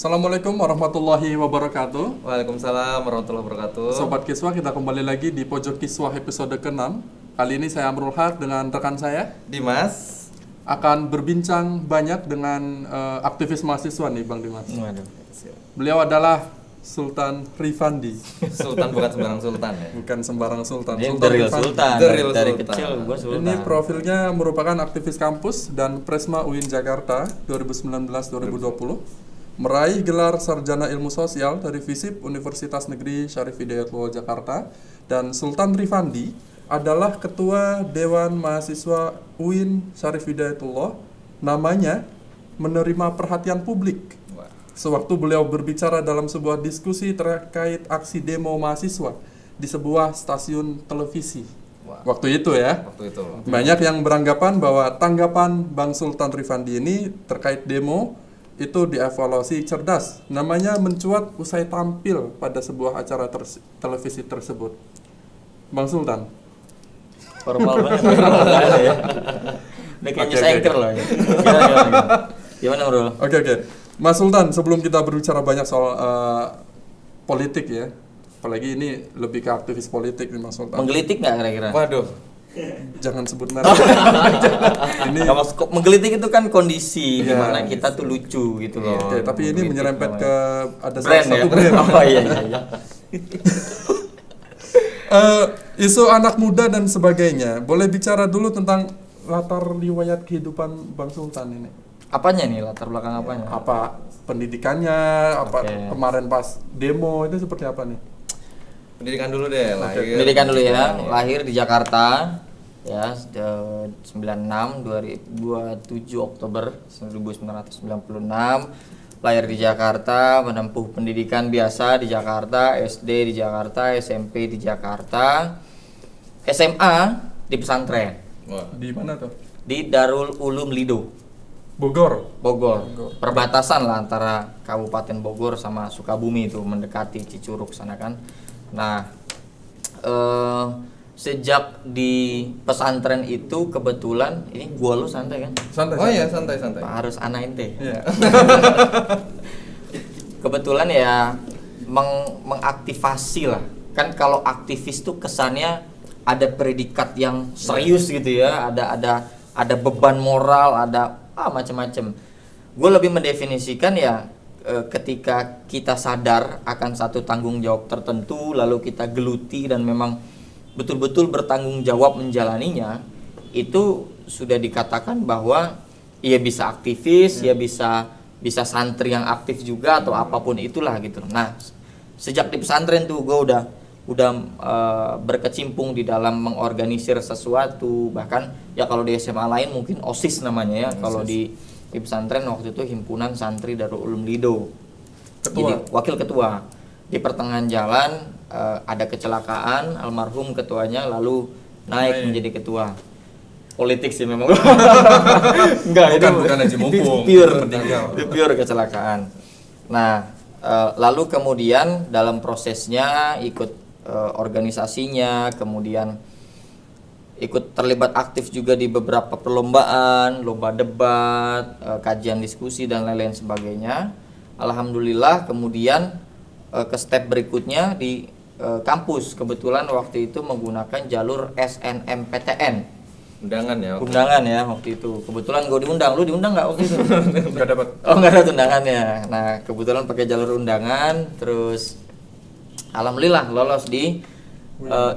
Assalamualaikum warahmatullahi wabarakatuh. Waalaikumsalam warahmatullahi wabarakatuh. Sobat Kiswah, kita kembali lagi di Pojok Kiswah episode ke-6. Kali ini saya Amrul Haq dengan rekan saya Dimas akan berbincang banyak dengan aktivis mahasiswa nih Bang Dimas. Waduh. Beliau adalah Sultan Rifandi. Sultan bukan sembarang sultan ya. Bukan sembarang Sultan. Ini Sultan dari Rifandi. Sultan, The real dari Sultan. kecil gue Sultan. Ini profilnya merupakan aktivis kampus dan Presma UIN Jakarta 2019-2020. Meraih gelar Sarjana Ilmu Sosial dari FISIP Universitas Negeri Syarif Hidayatullah Jakarta. Dan Sultan Rifandi adalah Ketua Dewan Mahasiswa UIN Syarif Hidayatullah. Namanya menerima perhatian publik sewaktu beliau berbicara dalam sebuah diskusi terkait aksi demo mahasiswa di sebuah stasiun televisi. Waktu itu ya. Waktu itu. Banyak yang beranggapan bahwa tanggapan Bang Sultan Rifandi ini terkait demo itu dievaluasi cerdas. Namanya mencuat usai tampil pada sebuah acara televisi tersebut. Bang Sultan. Formal banget. Ya. Udah kayak news anchor loh. Gimana bro? Oke. Mas Sultan, sebelum kita berbicara banyak soal politik ya, apalagi ini lebih ke aktivis politik nih Mas Sultan. Menggelitik nggak kira-kira? Waduh. Jangan sebut merek. Ini menggelitik itu kan kondisi Iya. dimana kita tuh lucu gitu loh. oke, tapi ini Menggelitik menyerempet namanya. ke ada brand salah ya. satu brand. Oh iya. Isu anak muda dan sebagainya. Boleh bicara dulu tentang latar riwayat kehidupan Bang Sultan ini. Apanya nih latar belakang apanya? Apa pendidikannya, apa Oke. kemarin pas demo itu seperti apa nih? Pendidikan dulu deh, lahir. Pendidikan dulu ya. Lahir di Jakarta ya 96 27 Oktober 1996. Lahir di Jakarta, menempuh pendidikan biasa di Jakarta, SD di Jakarta, SMP di Jakarta, SMA di pesantren Wah. Di mana tuh? di Darul Ulum Lido, Bogor. Bogor. Perbatasan lah antara Kabupaten Bogor sama Sukabumi itu, mendekati Cicurug sana kan. Nah, sejak di pesantren itu kebetulan ini gua lu santai kan? Santai. Oh iya, santai. Harus ana ente. Iya. Kebetulan ya mengaktifasi lah. Kan kalau aktivis tuh kesannya ada predikat yang serius gitu ya, ada beban moral, ada macam-macam. Gue lebih mendefinisikan ya ketika kita sadar akan satu tanggung jawab tertentu, lalu kita geluti dan memang betul-betul bertanggung jawab menjalaninya, itu sudah dikatakan bahwa ia bisa aktivis, ya bisa santri yang aktif juga atau apapun itulah gitu. Nah, sejak di pesantren tuh gue udah berkecimpung di dalam mengorganisir sesuatu, bahkan ya kalau di SMA lain mungkin OSIS namanya ya. Kalau di pesantren waktu itu Himpunan Santri Darul Ulum Lido. Ketua. Jadi wakil ketua. Di pertengahan jalan ada kecelakaan, almarhum ketuanya lalu naik menjadi ketua. Politik sih memang. Enggak, Bukan haji mumpung. Itu pure kecelakaan. Nah, lalu kemudian dalam prosesnya ikut organisasinya, kemudian ikut terlibat aktif juga di beberapa perlombaan, lomba debat, kajian diskusi dan lain-lain sebagainya. Alhamdulillah kemudian ke step berikutnya di kampus, kebetulan waktu itu menggunakan jalur SNMPTN. Undangan ya. Undangan ya waktu itu. Kebetulan gue diundang. Lu diundang nggak waktu itu? Nggak dapat. Oh, nggak ada undangannya. Nah, kebetulan pakai jalur undangan, terus alhamdulillah lolos di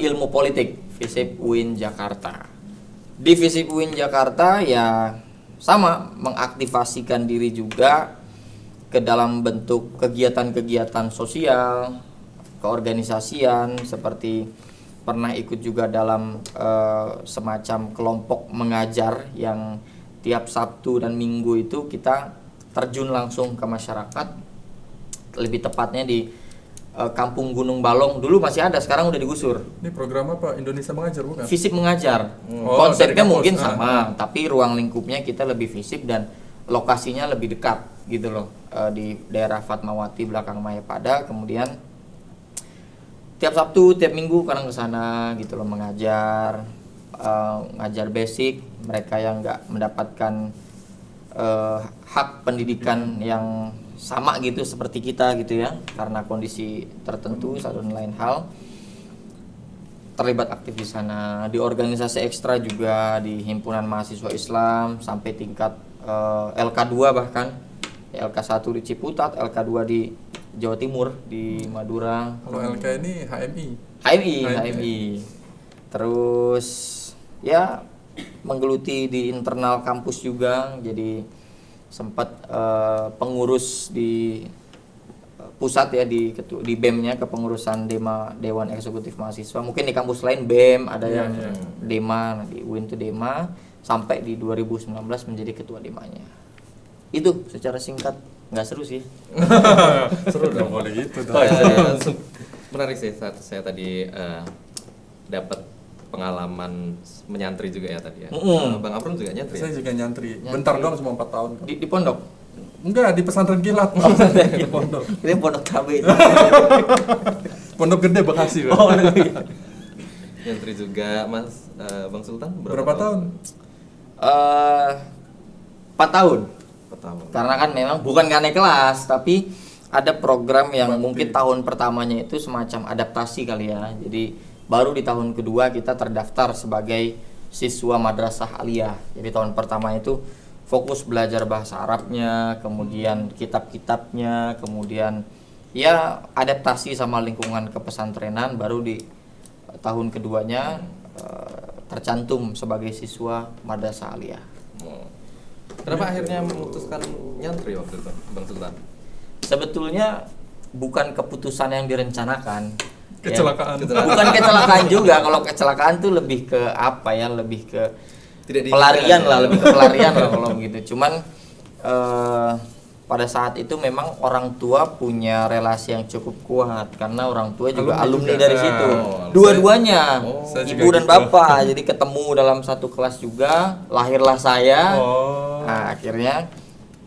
ilmu politik FISIP UIN Jakarta. Di FISIP UIN Jakarta ya sama mengaktifasikan diri juga ke dalam bentuk kegiatan-kegiatan sosial, keorganisasian, seperti pernah ikut juga dalam semacam kelompok mengajar yang tiap Sabtu dan Minggu itu kita terjun langsung ke masyarakat, lebih tepatnya di Kampung Gunung Balong. Dulu masih ada, sekarang udah digusur. Ini program apa? Indonesia Mengajar bukan? FISIP mengajar. Oh, Konsepnya dari kampus. mungkin sama, tapi ruang lingkupnya kita lebih FISIP dan lokasinya lebih dekat gitu loh, di daerah Fatmawati belakang Mayapada. Kemudian tiap Sabtu, tiap Minggu kadang ke sana gitu loh, mengajar, ngajar basic mereka yang nggak mendapatkan hak pendidikan yang sama gitu seperti kita gitu ya, karena kondisi tertentu satu dan lain hal, terlibat aktif di sana, di organisasi ekstra juga, di himpunan mahasiswa Islam sampai tingkat LK2 bahkan, LK1 di Ciputat, LK2 di Jawa Timur di Madura. Kalau LK ini HMI. HMI. Terus ya menggeluti di internal kampus juga, jadi sempat pengurus di pusat ya, di BEM-nya, kepengurusan Dewan Eksekutif Mahasiswa. Mungkin di kampus lain BEM ada yang Dema, nah di UIN itu Dema, sampai di 2019 menjadi ketua Demanya. Itu secara singkat, nggak seru sih. Seru dong, boleh gitu dong. Menarik sih, saya tadi dapat pengalaman menyantri juga ya tadi ya. Bang Apron juga nyantri. Saya juga nyantri. Bentar doang, cuma 4 tahun. Di pondok? Enggak, di pesantren kilat. Di pondok. Ini pondok KB. Pondok gede Bekasi. Pak. Oh, iya. Nyantri juga Mas Bang Sultan Berapa tahun? 4 tahun. 4 tahun. Karena kan memang bukan naik kelas, tapi ada program yang mungkin tahun pertamanya itu semacam adaptasi kali ya. Jadi baru di tahun kedua kita terdaftar sebagai siswa madrasah aliyah. Jadi tahun pertama itu fokus belajar bahasa Arabnya, kemudian kitab-kitabnya, kemudian ya adaptasi sama lingkungan kepesantrenan. Baru di tahun keduanya tercantum sebagai siswa madrasah aliyah. Kenapa akhirnya memutuskan nyantri waktu itu, Bang Sultan? Sebetulnya bukan keputusan yang direncanakan. Kecelakaan. Ya. Bukan kecelakaan juga. Kalau kecelakaan tuh lebih ke apa ya? Lebih ke pelarian lah, lebih ke pelarian lah kalau begitu. Cuman pada saat itu memang orang tua punya relasi yang cukup kuat karena orang tua juga alumni dari situ. Dua-duanya, ibu dan bapak. Jadi ketemu dalam satu kelas juga, lahirlah saya. Nah, akhirnya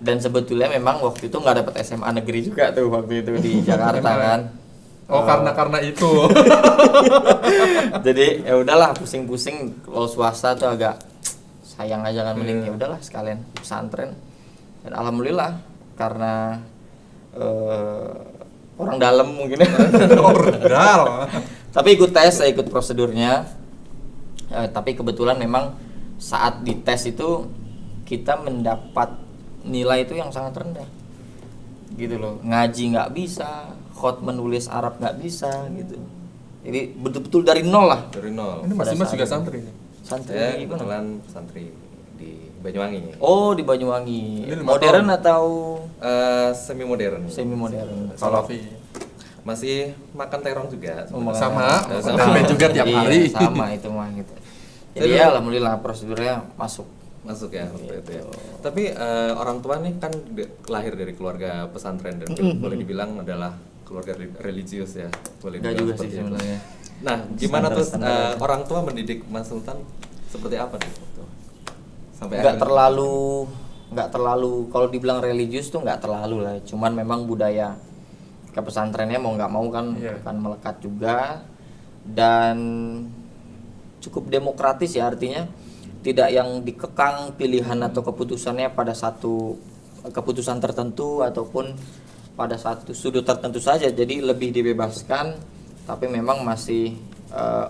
dan sebetulnya memang waktu itu nggak dapat SMA negeri juga tuh waktu itu di Jakarta kan. Karena itu. Jadi ya udahlah, pusing-pusing kalau swasta tuh agak sayang aja kan, mending ya udahlah sekalian pesantren. Dan alhamdulillah karena orang dalam mungkin. Tapi ikut tes, saya ikut prosedurnya. Tapi kebetulan memang saat dites itu kita mendapat nilai itu yang sangat rendah. Gitu loh. Ngaji nggak bisa, khot menulis Arab nggak bisa gitu. Jadi betul-betul dari nol lah. Dari nol. Ini Mas Dimas juga santri nih. Santri Saya di mana? kebetulan santri di Banyuwangi. Oh, di Banyuwangi. Ini 5 Modern tahun. atau Semi modern. semi modern? Salafi. Masih makan terong juga. Oh, sebenarnya. Sama. Tempe juga tiap Iya, hari. sama itu mah gitu. Jadi ya alhamdulillah prosedurnya masuk. Masuk ya waktu itu ya. Tapi orang tua nih kan lahir dari keluarga pesantren dan boleh dibilang adalah keluarga religius ya. Boleh Enggak dibilang juga sih seperti itu. sebenarnya. Nah, gimana tuh Standar. orang tua mendidik Mas Sultan seperti apa nih? Sampai Nggak akhirnya- terlalu kalau dibilang religius tuh nggak terlalu lah. Cuman memang budaya ke pesantrennya mau nggak mau kan akan melekat juga, dan cukup demokratis ya, artinya tidak yang dikekang pilihan atau keputusannya pada satu keputusan tertentu ataupun pada satu sudut tertentu saja. Jadi lebih dibebaskan, tapi memang masih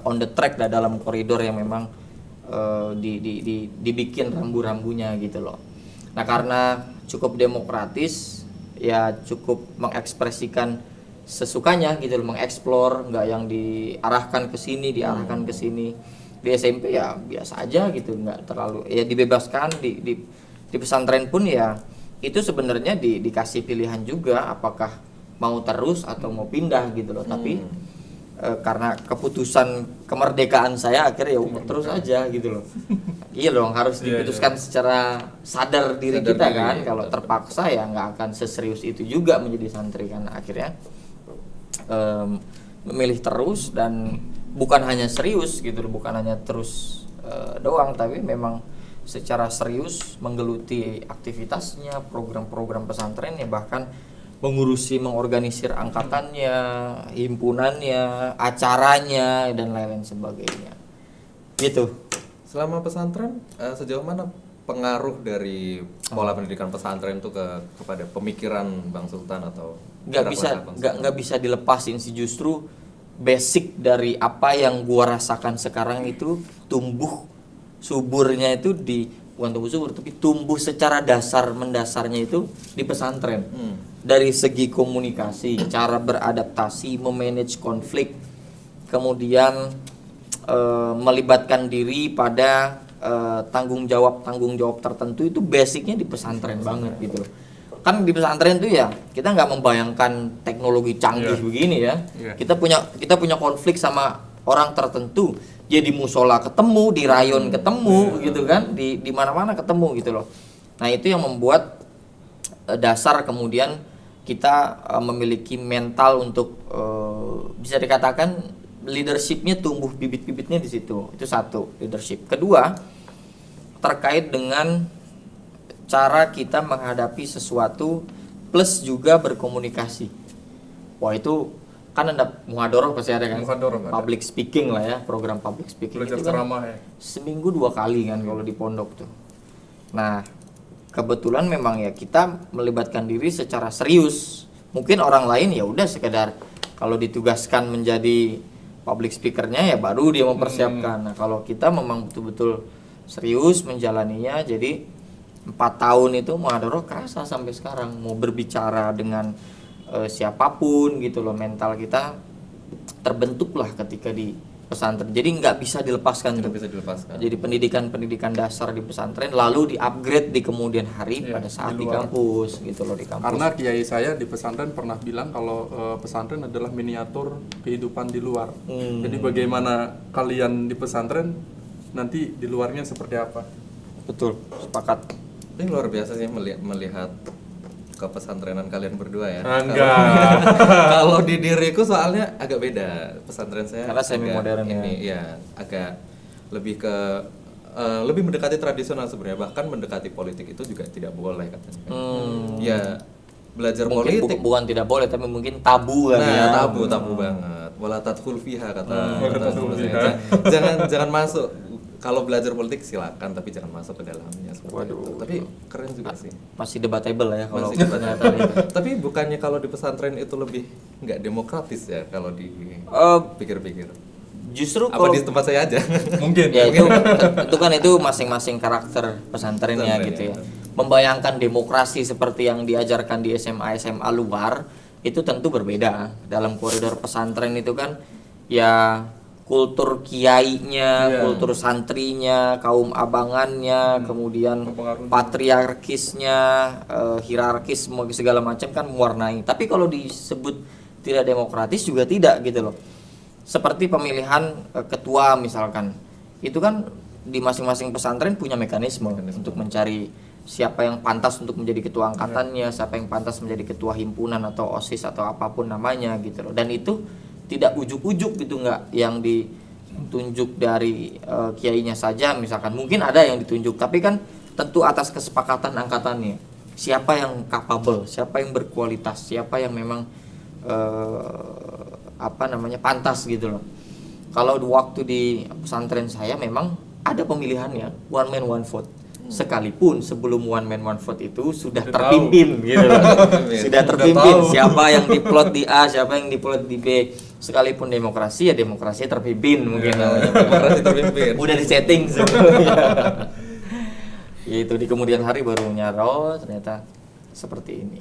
on the track dalam koridor yang memang dibikin rambu-rambunya gitu loh. Nah, karena cukup demokratis ya, cukup mengekspresikan sesukanya gitu loh, mengeksplor, nggak yang diarahkan ke sini, diarahkan ke sini. Di SMP ya biasa aja gitu, nggak terlalu ya dibebaskan. Di pesantren pun ya itu sebenarnya dikasih pilihan juga apakah mau terus atau mau pindah gitu loh. Tapi karena keputusan kemerdekaan saya akhirnya ya terus aja gitu loh. Iya dong, harus diputuskan secara sadar diri Sadar kita diri, kan. ya, Kalau betul. terpaksa ya nggak akan seserius itu juga menjadi santri kan. Akhirnya memilih terus, dan bukan hanya serius gitu loh, bukan hanya terus doang, tapi memang secara serius menggeluti aktivitasnya, program-program pesantrennya, bahkan mengorganisir angkatannya, himpunannya, acaranya, dan lain-lain sebagainya. Gitu. Selama pesantren sejauh mana pengaruh dari pola pendidikan pesantren itu kepada pemikiran Bang Sultan atau nggak bisa dilepasin sih, justru basic dari apa yang gua rasakan sekarang itu tumbuh suburnya itu bukan tumbuh subur tapi tumbuh secara mendasarnya itu di pesantren. Dari segi komunikasi, cara beradaptasi, memanage konflik, kemudian melibatkan diri pada tanggung jawab tertentu, itu basicnya di pesantren banget gitu loh. Kan di pesantren tuh ya kita nggak membayangkan teknologi canggih begini ya. Kita punya konflik sama orang tertentu, ya di musola ketemu, di rayon ketemu gitu kan, di mana-mana ketemu gitu loh. Nah itu yang membuat dasar kemudian kita memiliki mental untuk bisa dikatakan leadershipnya tumbuh bibit-bibitnya di situ. Itu satu, leadership. Kedua, terkait dengan cara kita menghadapi sesuatu plus juga berkomunikasi. Wah itu kan ada muhadharah pasti ada kan, public speaking lah ya, program public speaking. Belajar itu kan ceramah ya. seminggu 2 kali kan kalau di pondok tuh. Nah kebetulan memang ya kita melibatkan diri secara serius. Mungkin orang lain ya udah sekedar kalau ditugaskan menjadi public speakernya ya baru dia mempersiapkan. Nah kalau kita memang betul-betul serius menjalaninya, jadi 4 tahun itu muhadharah kerasa sampai sekarang. Mau berbicara dengan siapapun gitu loh, mental kita terbentuklah ketika di pesantren. Jadi nggak bisa dilepaskan. Jadi pendidikan dasar di pesantren lalu di-upgrade di kemudian hari pada saat di kampus gitu loh, di kampus. Karena kiai saya di pesantren pernah bilang kalau pesantren adalah miniatur kehidupan di luar. Jadi bagaimana kalian di pesantren, nanti di luarnya seperti apa? Betul, sepakat. Ini luar biasa sih melihat kepesantrenan kalian berdua ya. Enggak. Kalau di diriku soalnya agak beda. Pesantren saya karena semi modern ya agak lebih ke lebih mendekati tradisional sebenarnya, bahkan mendekati politik itu juga tidak boleh katanya. Ya belajar mungkin politik bukan tidak boleh tapi mungkin tabu kan ya. tabu banget. Wala tadkhul fiha kata jangan masuk. Kalau belajar politik silakan, tapi jangan masuk ke dalamnya seperti itu. Tapi keren juga sih. Masih debatable lah ya kalau Tapi bukannya kalau di pesantren itu lebih nggak demokratis ya kalau dipikir-pikir? Justru apa di tempat saya aja? Mungkin. Ya itu kan itu masing-masing karakter pesantrennya gitu ya. Membayangkan demokrasi seperti yang diajarkan di SMA luar itu tentu berbeda. Dalam koridor pesantren itu kan ya kultur kiainya, kultur santrinya, kaum abangannya, kemudian patriarkisnya, hierarkis segala macam kan mewarnai. Tapi kalau disebut tidak demokratis juga tidak gitu loh. Seperti pemilihan ketua misalkan, itu kan di masing-masing pesantren punya mekanisme untuk mencari siapa yang pantas untuk menjadi ketua angkatannya, siapa yang pantas menjadi ketua himpunan atau OSIS atau apapun namanya gitu loh. Dan itu tidak ujuk-ujuk gitu, nggak yang ditunjuk dari kiainya saja misalkan. Mungkin ada yang ditunjuk, tapi kan tentu atas kesepakatan angkatannya. Siapa yang capable, siapa yang berkualitas, siapa yang memang pantas gitu loh. Kalau waktu di pesantren saya memang ada pemilihannya, one man one vote. Sekalipun sebelum one man one vote itu sudah terpimpin gitu loh. Sudah terpimpin siapa yang diplot di A, siapa yang diplot di B. Sekalipun demokrasi ya demokrasi terpimpin mungkin namanya. Demokrasi terpimpin. Udah disetting sebelumnya. Itu di kemudian hari baru nyaro ternyata seperti ini.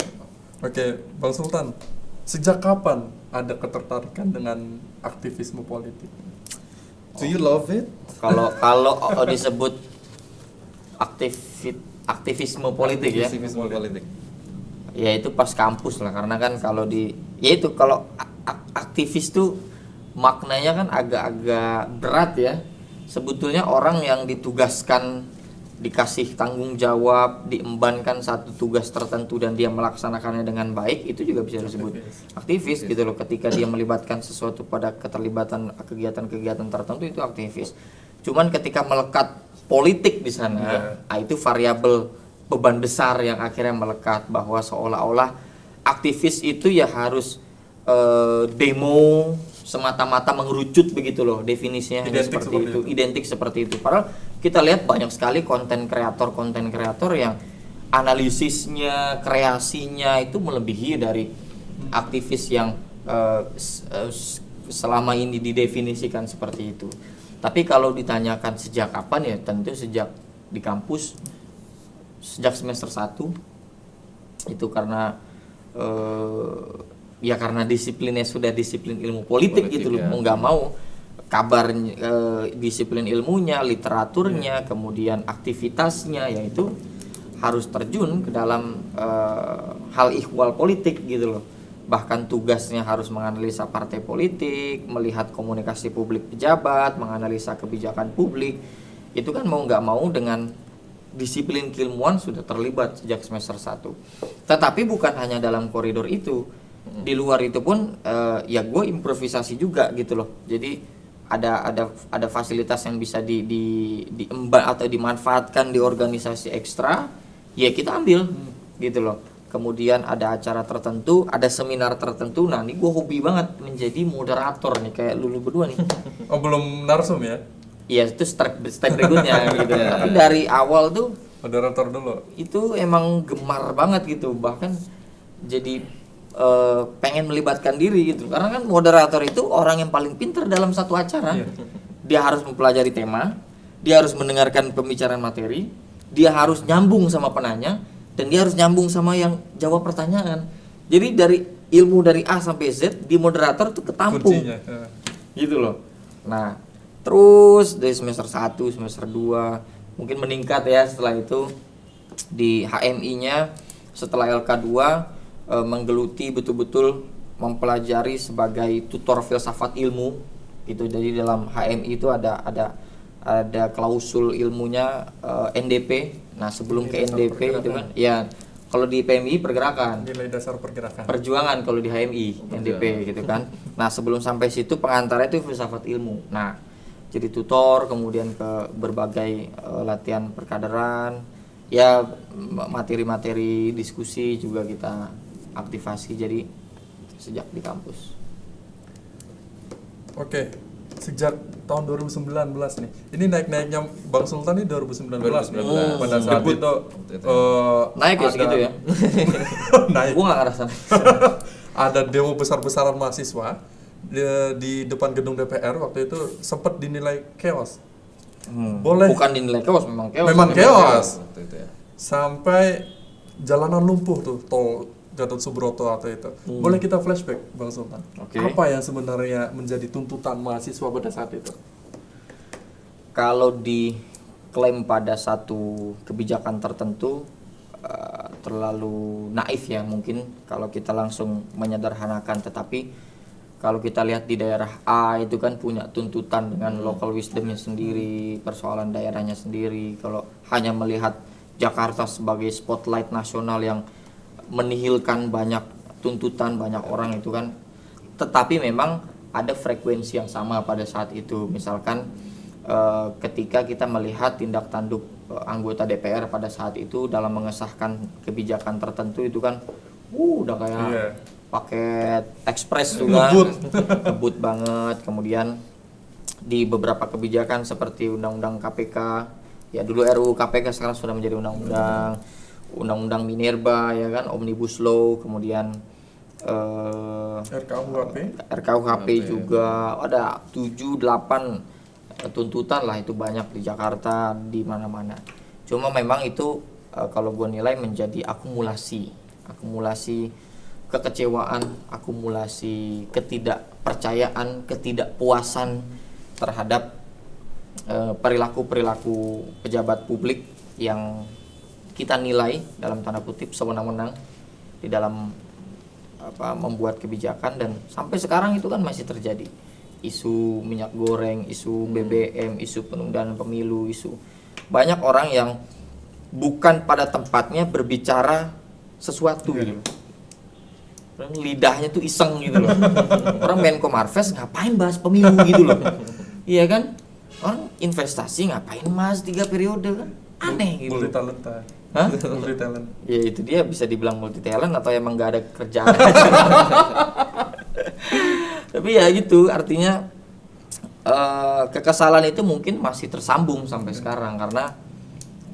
Oke, Bang Sultan, sejak kapan ada ketertarikan dengan aktivisme politik? Do you love it? Kalau disebut aktivisme politik ya. Aktivisme politik. Ya itu pas kampus lah, karena kan kalau kalau aktivis tuh maknanya kan agak-agak berat ya. Sebetulnya orang yang ditugaskan, dikasih tanggung jawab, diembankan satu tugas tertentu dan dia melaksanakannya dengan baik, itu juga bisa disebut aktivis gitu loh. Ketika dia melibatkan sesuatu pada keterlibatan kegiatan-kegiatan tertentu, itu aktivis. Cuman ketika melekat politik di sana, itu variabel beban besar yang akhirnya melekat, bahwa seolah-olah aktivis itu ya harus demo semata-mata mengerucut begitu loh definisinya, identik seperti itu. Padahal kita lihat banyak sekali konten kreator yang analisisnya, kreasinya itu melebihi dari aktivis yang selama ini didefinisikan seperti itu. Tapi kalau ditanyakan sejak kapan, ya tentu sejak di kampus, sejak semester 1 itu karena ya karena disiplinnya sudah disiplin ilmu politik gitu loh, mau nggak mau kabarnya, disiplin ilmunya, literaturnya, kemudian aktivitasnya, yaitu harus terjun ke dalam hal ihwal politik gitu loh. Bahkan tugasnya harus menganalisa partai politik, melihat komunikasi publik pejabat, menganalisa kebijakan publik. Itu kan mau nggak mau dengan disiplin keilmuan sudah terlibat sejak semester 1. Tetapi bukan hanya dalam koridor itu. Di luar itu pun ya gue improvisasi juga gitu loh. Jadi ada fasilitas yang bisa diemban atau dimanfaatkan di organisasi ekstra, ya kita ambil gitu loh. Kemudian ada acara tertentu, ada seminar tertentu. Nah, ini gue hobi banget menjadi moderator nih, kayak lulu berdua nih. Oh, belum narsum ya? Iya, itu step berikutnya gitu. Tapi dari awal tuh Moderator dulu. itu emang gemar banget gitu. Bahkan jadi pengen melibatkan diri gitu. Karena kan moderator itu orang yang paling pintar dalam satu acara. Dia harus mempelajari tema, dia harus mendengarkan pembicaraan materi, dia harus nyambung sama penanya, dan dia harus nyambung sama yang jawab pertanyaan. Jadi dari ilmu dari A sampai Z di moderator tuh ketampung. Kuncinya. Gitu loh. Nah, terus dari semester 1, semester 2 mungkin meningkat ya setelah itu di HMI-nya, setelah LK2 menggeluti betul-betul mempelajari sebagai tutor filsafat ilmu gitu. Jadi dalam HMI itu ada klausul ilmunya NDP. Nah, sebelum ke NDP itu kan ya kalau di PMI pergerakan, Nilai dasar pergerakan. perjuangan kalau di HMI NDP gitu kan. Nah, sebelum sampai situ pengantarnya itu filsafat ilmu. Nah, jadi tutor, kemudian ke berbagai latihan perkaderan, ya materi-materi diskusi juga kita aktivasi. Jadi sejak di kampus. Oke, sejak tahun 2019 nih. Ini naik-naiknya Bang Sultan ini 2019 nih. Pada saat Debut. itu Naik ya segitu ya. naik. Gua nggak ngerasa. Ada demo besar-besaran mahasiswa di depan gedung DPR waktu itu sempat dinilai chaos. Boleh. Bukan dinilai chaos, memang chaos. Memang chaos. Waktu itu ya. Sampai jalanan lumpuh tuh, tol Gatot Subroto atau itu. Boleh kita flashback, Bang Sultan? Oke. Apa yang sebenarnya menjadi tuntutan mahasiswa pada saat itu? Kalau diklaim pada satu kebijakan tertentu terlalu naif ya mungkin kalau kita langsung menyederhanakan, tetapi kalau kita lihat di daerah A itu kan punya tuntutan dengan local wisdomnya sendiri, persoalan daerahnya sendiri. Kalau hanya melihat Jakarta sebagai spotlight nasional yang menihilkan banyak tuntutan banyak orang itu kan, tetapi memang ada frekuensi yang sama pada saat itu. Misalkan ketika kita melihat tindak tanduk anggota DPR pada saat itu dalam mengesahkan kebijakan tertentu itu kan udah kayak paket ekspres juga, ngebut banget. Kemudian di beberapa kebijakan seperti undang-undang KPK, ya dulu RUU KPK sekarang sudah menjadi undang-undang Minerba ya kan, Omnibus Law, kemudian RKUHP juga ada 7-8 tuntutan lah, itu banyak di Jakarta, di mana-mana. Cuma memang itu kalau gue nilai menjadi akumulasi kekecewaan, akumulasi ketidakpercayaan, ketidakpuasan terhadap perilaku pejabat publik yang kita nilai dalam tanda kutip sewenang-wenang di dalam membuat kebijakan, dan sampai sekarang itu kan masih terjadi. Isu minyak goreng, isu BBM, isu penundaan pemilu, isu banyak orang yang bukan pada tempatnya berbicara sesuatu gitu. Lidahnya tuh iseng gitu loh. Orang Menko Marves ngapain bahas pemilu gitu loh. Iya kan? Orang investasi ngapain mas 3 periode kan? Aneh gitu. Multi talenta. Hah? Multi talent. Ya itu dia, bisa dibilang multi talent atau emang nggak ada kerjaan. Tapi ya gitu, artinya kekesalan itu mungkin masih tersambung sampai sekarang karena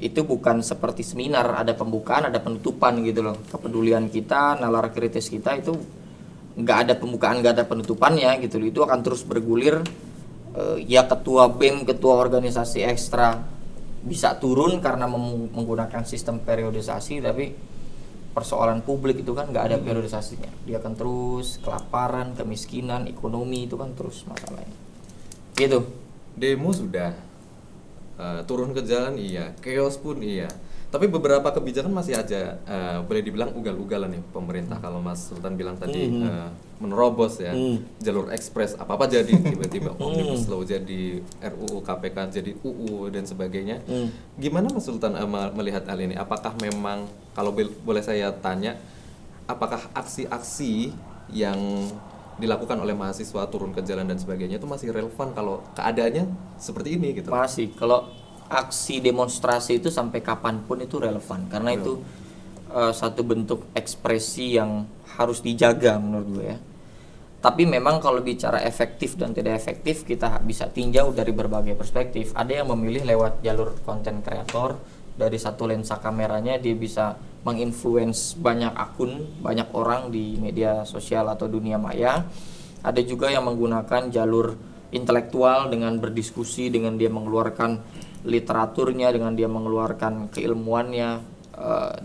itu bukan seperti seminar, ada pembukaan, ada penutupan gitu loh. Kepedulian kita, nalar kritis kita itu nggak ada pembukaan, nggak ada penutupannya gitu loh. Itu akan terus bergulir. Ya ketua BEM, ketua organisasi ekstra bisa turun karena menggunakan sistem periodisasi, tapi persoalan publik itu kan nggak ada periodisasinya. Dia akan terus kelaparan, kemiskinan, ekonomi itu kan terus masalahnya. Gitu. Demo sudah, turun ke jalan iya, chaos pun iya. Tapi beberapa kebijakan masih aja boleh dibilang ugal-ugalan ya pemerintah. Kalau Mas Sultan bilang tadi menerobos ya, jalur ekspres apa-apa jadi tiba-tiba Omnibus Law jadi RUU KPK jadi UU dan sebagainya. Gimana Mas Sultan melihat hal ini? Apakah memang kalau boleh saya tanya, apakah aksi-aksi yang dilakukan oleh mahasiswa turun ke jalan dan sebagainya itu masih relevan kalau keadaannya seperti ini gitu? Masih. Kalau aksi demonstrasi itu sampai kapanpun itu relevan karena itu satu bentuk ekspresi yang harus dijaga menurut gue ya. Tapi memang kalau bicara efektif dan tidak efektif kita bisa tinjau dari berbagai perspektif. Ada yang memilih lewat jalur konten kreator, dari satu lensa kameranya dia bisa menginfluence banyak akun, banyak orang di media sosial atau dunia maya. Ada juga yang menggunakan jalur intelektual dengan berdiskusi, dengan dia mengeluarkan literaturnya, dengan dia mengeluarkan keilmuannya.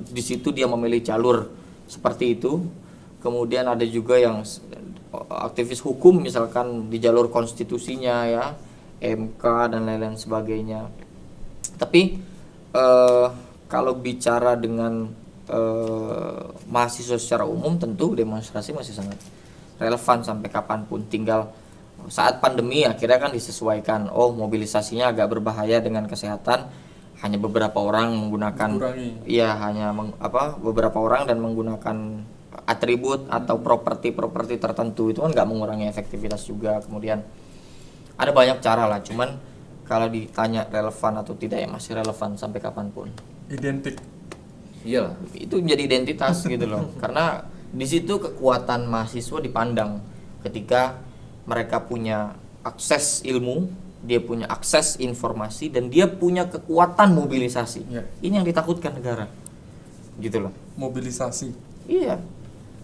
Di situ dia memilih jalur seperti itu. Kemudian ada juga yang aktivis hukum misalkan di jalur konstitusinya ya, MK dan lain-lain sebagainya. Tapi kalau bicara dengan mahasiswa secara umum tentu demonstrasi masih sangat relevan sampai kapanpun. Tinggal saat pandemi akhirnya kan disesuaikan, mobilisasinya agak berbahaya dengan kesehatan, hanya beberapa orang menggunakan beberapa orang dan menggunakan atribut atau properti tertentu, itu kan nggak mengurangi efektivitas juga. Kemudian ada banyak cara lah, cuman kalau ditanya relevan atau tidak ya masih relevan sampai kapanpun. Identik. Iyalah, itu menjadi identitas gitu loh. Karena di situ kekuatan mahasiswa dipandang ketika mereka punya akses ilmu, dia punya akses informasi dan dia punya kekuatan mobilisasi. Ya. Ini yang ditakutkan negara. Gitu loh. Mobilisasi. Iya.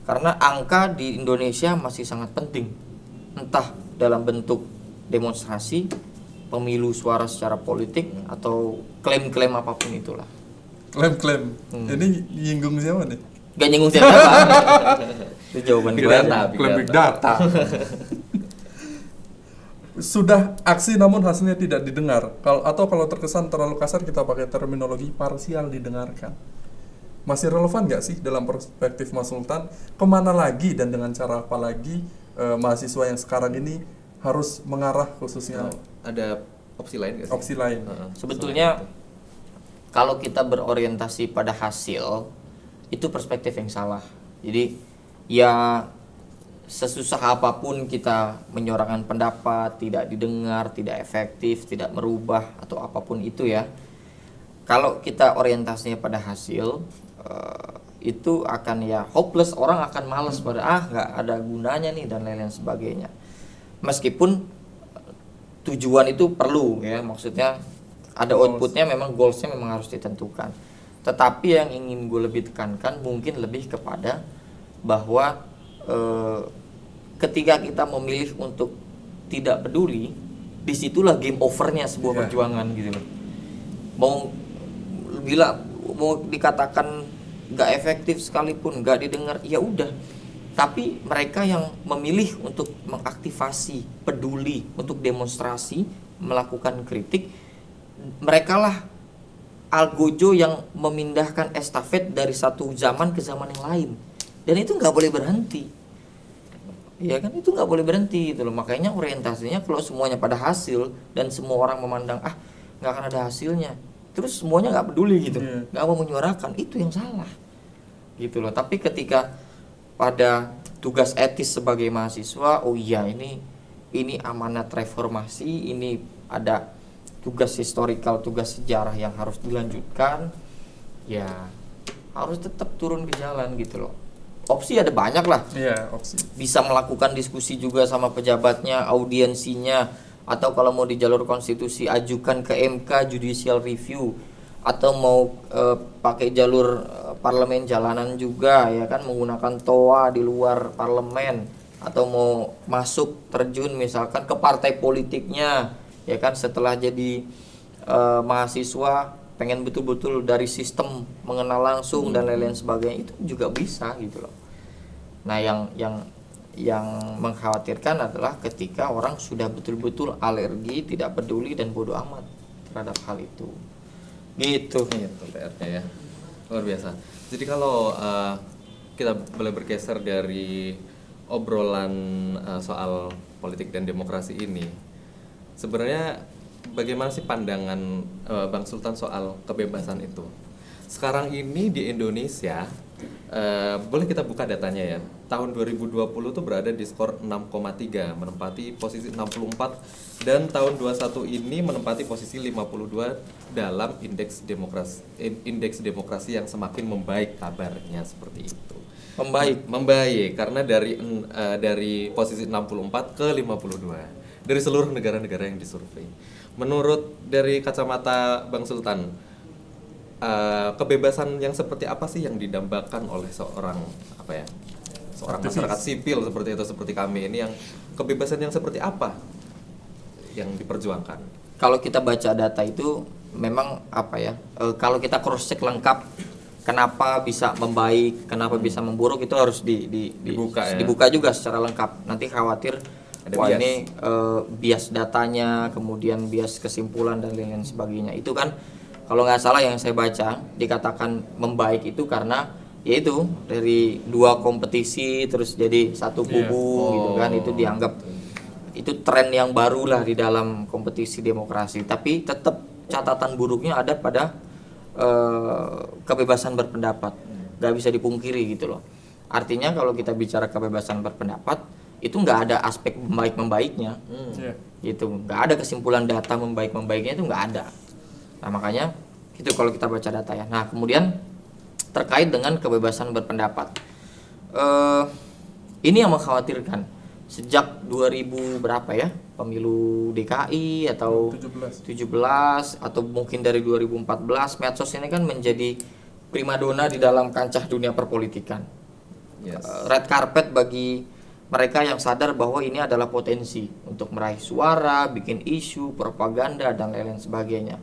Karena angka di Indonesia masih sangat penting. Entah dalam bentuk demonstrasi, pemilu suara secara politik atau klaim-klaim apapun itulah. Klaim-klaim. Ini nyinggung siapa nih? Gak nyinggung siapa. Itu jawaban gue. Klaim big data. Sudah aksi namun hasilnya tidak didengar. Kalau terkesan terlalu kasar kita pakai terminologi parsial didengarkan. Masih relevan nggak sih dalam perspektif Mas Sultan? Kemana lagi dan dengan cara apa lagi mahasiswa yang sekarang ini harus mengarah khususnya? Ada opsi lain nggak sih? Opsi lain. Sebetulnya kalau kita berorientasi pada hasil, itu perspektif yang salah. Jadi ya sesusah apapun kita menyuarakan pendapat, tidak didengar, tidak efektif, tidak merubah atau apapun itu ya. Kalau kita orientasinya pada hasil, itu akan ya hopeless, orang akan malas pada nggak ada gunanya nih dan lain-lain sebagainya. Meskipun tujuan itu perlu ya, maksudnya ada outputnya, memang goalsnya memang harus ditentukan. Tetapi yang ingin gue lebih tekankan mungkin lebih kepada bahwa ketika kita memilih untuk tidak peduli, disitulah game overnya sebuah perjuangan gitu loh. Mau dikatakan nggak efektif sekalipun, nggak didengar, ya udah. Tapi mereka yang memilih untuk mengaktifasi, peduli, untuk demonstrasi, melakukan kritik, merekalah algojo yang memindahkan estafet dari satu zaman ke zaman yang lain. Dan itu nggak boleh berhenti. Ya kan, itu nggak boleh berhenti gitu loh. Makanya orientasinya kalau semuanya pada hasil dan semua orang memandang nggak akan ada hasilnya, terus semuanya nggak peduli gitu, nggak mau menyuarakan, itu yang salah gitu loh. Tapi ketika pada tugas etis sebagai mahasiswa, ini amanat reformasi, ini ada tugas historikal, tugas sejarah yang harus dilanjutkan, ya harus tetap turun ke jalan gitu loh. Opsi ada banyak lah. Iya, opsi. Bisa melakukan diskusi juga sama pejabatnya, audiensinya, atau kalau mau di jalur konstitusi ajukan ke MK judicial review, atau mau pakai jalur parlemen jalanan juga ya kan, menggunakan TOA di luar parlemen, atau mau masuk terjun misalkan ke partai politiknya ya kan, setelah jadi mahasiswa pengen betul-betul dari sistem mengenal langsung dan lain-lain sebagainya, itu juga bisa gitu loh. Nah yang mengkhawatirkan adalah ketika orang sudah betul-betul alergi, tidak peduli dan bodoh amat terhadap hal itu. Gitu. Itu PR-nya ya. Luar biasa. Jadi kalau kita boleh bergeser dari obrolan soal politik dan demokrasi ini, sebenarnya bagaimana sih pandangan Bang Sultan soal kebebasan itu? Sekarang ini di Indonesia, boleh kita buka datanya ya. Tahun 2020 tuh berada di skor 6,3, menempati posisi 64, dan tahun 21 ini menempati posisi 52 dalam indeks demokrasi yang semakin membaik, kabarnya seperti itu. Membaik karena dari posisi 64 ke 52 dari seluruh negara-negara yang disurvei. Menurut dari kacamata Bang Sultan, kebebasan yang seperti apa sih yang didambakan oleh seorang masyarakat sipil seperti kami ini, yang kebebasan yang seperti apa yang diperjuangkan? Kalau kita baca data itu memang kalau kita cross check lengkap kenapa bisa membaik, kenapa bisa memburuk, itu harus dibuka juga secara lengkap. Nanti khawatir ada bias. Ini bias datanya, kemudian bias kesimpulan dan lain-lain sebagainya. Itu kan kalau nggak salah yang saya baca dikatakan membaik itu karena yaitu dari dua kompetisi terus jadi satu kubu gitu kan, itu dianggap itu tren yang baru lah di dalam kompetisi demokrasi. Tapi tetap catatan buruknya ada pada kebebasan berpendapat, nggak bisa dipungkiri gitu loh. Artinya kalau kita bicara kebebasan berpendapat itu nggak ada aspek membaik-membaiknya, gitu, nggak ada kesimpulan data membaik-membaiknya, itu nggak ada. Nah makanya itu kalau kita baca data ya. Nah kemudian terkait dengan kebebasan berpendapat, ini yang mengkhawatirkan sejak 2000 berapa ya, pemilu DKI atau 17 atau mungkin dari 2014, medsos ini kan menjadi primadona di dalam kancah dunia perpolitikan. Red carpet bagi mereka yang sadar bahwa ini adalah potensi untuk meraih suara, bikin isu, propaganda dan lain-lain sebagainya.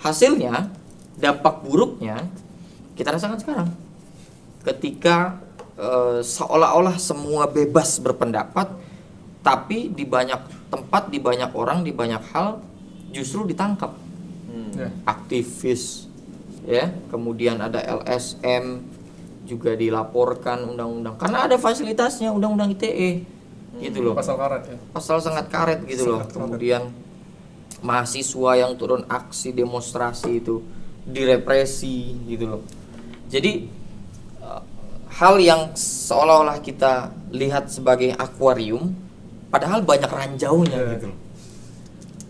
Hasilnya, dampak buruknya kita rasakan sekarang. Ketika seolah-olah semua bebas berpendapat, tapi di banyak tempat, di banyak orang, di banyak hal justru ditangkap. Aktivis, ya, kemudian ada LSM juga dilaporkan undang-undang karena ada fasilitasnya, undang-undang ITE, gitu loh. Pasal karet ya. Pasal sangat karet gitu loh. Kemudian mahasiswa yang turun aksi demonstrasi itu direpresi gitu loh. Jadi hal yang seolah-olah kita lihat sebagai akuarium padahal banyak ranjaunya gitu loh.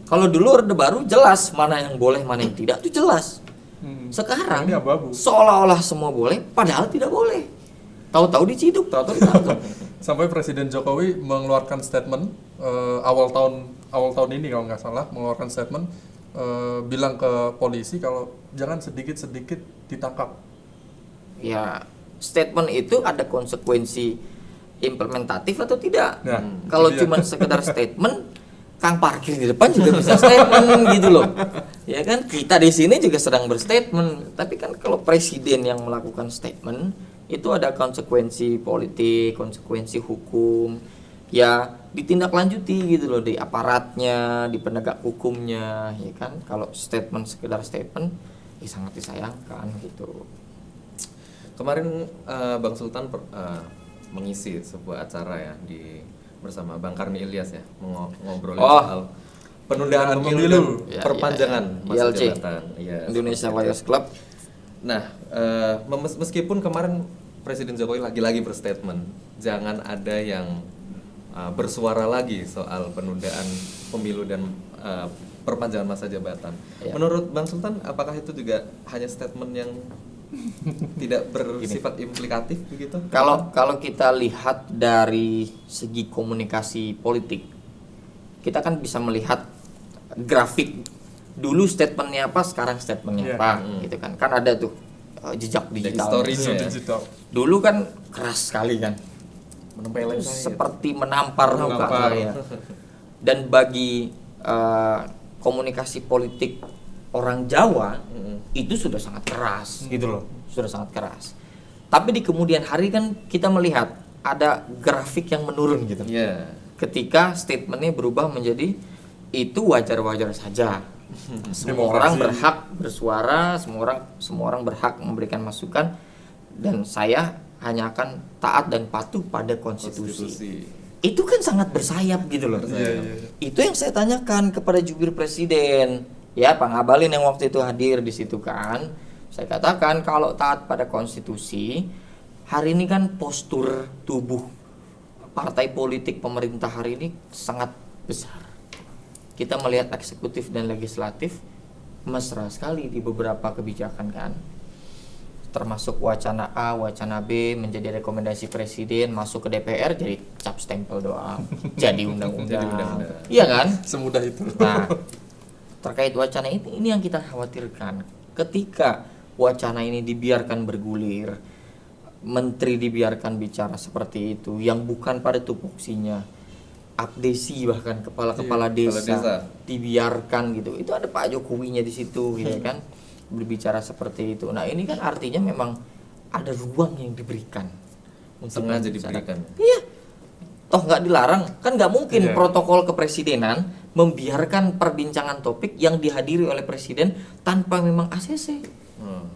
Kalau dulu Orde Baru jelas mana yang boleh, mana yang tidak, itu jelas. Sekarang seolah-olah semua boleh padahal tidak boleh. Tahu-tahu diciduk, tahu-tahu ditangkap. Sampai Presiden Jokowi mengeluarkan statement awal tahun ini kalau nggak salah, mengeluarkan statement bilang ke polisi kalau jangan sedikit-sedikit ditangkap. Ya, statement itu ada konsekuensi implementatif atau tidak. Kalau cuma sekedar statement, Kang parkir di depan juga bisa statement gitu loh. Ya kan, kita di sini juga sedang berstatement. Tapi kan kalau presiden yang melakukan statement, itu ada konsekuensi politik, konsekuensi hukum. Ya ditindaklanjuti gitu loh di aparatnya, di penegak hukumnya, ya kan. Kalau statement sekedar statement, ya sangat disayangkan gitu. Kemarin Bang Sultan mengisi sebuah acara ya bersama Bang Karni Ilyas ya, ngobrolin soal penundaan pemilu dan perpanjangan masa jabatan. Indonesia Lawyers Club. Nah, meskipun kemarin Presiden Jokowi lagi-lagi berstatement, jangan ada yang bersuara lagi soal penundaan pemilu dan perpanjangan masa jabatan. Menurut Bang Sultan, apakah itu juga hanya statement yang tidak bersifat implikatif begitu? Kalau kita lihat dari segi komunikasi politik, kita kan bisa melihat grafik dulu statementnya apa, sekarang statementnya Iya. apa, gitu kan. Kan ada tuh jejak digital. Historinya ya. digital. Dulu kan keras sekali kan, Menempelin saya. seperti menampar muka Menampar. saya. Dan bagi komunikasi politik orang Jawa itu sudah sangat keras gitu loh, sudah sangat keras. Tapi di kemudian hari kan kita melihat ada grafik yang menurun gitu. Iya. Ketika statementnya berubah menjadi itu wajar-wajar saja. Semua Demokrasi. orang berhak bersuara, semua orang berhak memberikan masukan, dan saya hanya akan taat dan patuh pada konstitusi. Itu kan sangat bersayap gitu loh. Iya, iya, iya. Itu yang saya tanyakan kepada jubir presiden, ya Pak Ngabalin yang waktu itu hadir di situ kan. Saya katakan kalau taat pada konstitusi, hari ini kan postur tubuh partai politik pemerintah hari ini sangat besar. Kita melihat eksekutif dan legislatif mesra sekali di beberapa kebijakan kan. Termasuk wacana A, wacana B menjadi rekomendasi presiden, masuk ke DPR jadi cap stempel doang. Jadi Jadi undang-undang. undang-undang. Iya kan? Semudah itu. Nah, terkait wacana ini yang kita khawatirkan. Ketika wacana ini dibiarkan bergulir, menteri dibiarkan bicara seperti itu, yang bukan pada tupoksinya, abdesi bahkan kepala-kepala Iya, kepala desa, desa. dibiarkan gitu. Itu ada Pak Jokowinya di situ, gitu kan, berbicara seperti itu. Nah ini kan artinya memang ada ruang yang diberikan. untuk Sengaja berbicara. diberikan. Iya. Toh nggak dilarang, kan nggak mungkin Iya. protokol kepresidenan membiarkan perbincangan topik yang dihadiri oleh presiden tanpa memang ACC.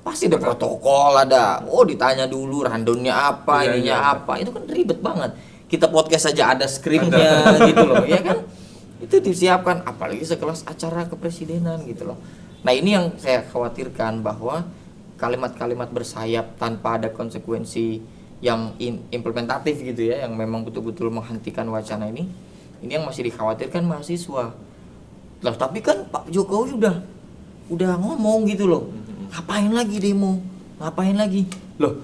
Pasti ada protokol, ada ditanya dulu randonnya apa, Iya, ininya iya. apa. Itu kan ribet banget. Kita podcast aja ada skripnya gitu loh, ya kan? Itu disiapkan, apalagi sekelas acara kepresidenan gitu loh. Nah, ini yang saya khawatirkan, bahwa kalimat-kalimat bersayap tanpa ada konsekuensi yang implementatif gitu ya, yang memang betul-betul menghentikan wacana ini yang masih dikhawatirkan mahasiswa. Lah, tapi kan Pak Jokowi udah ngomong gitu loh. Ngapain lagi demo? Ngapain lagi? Loh,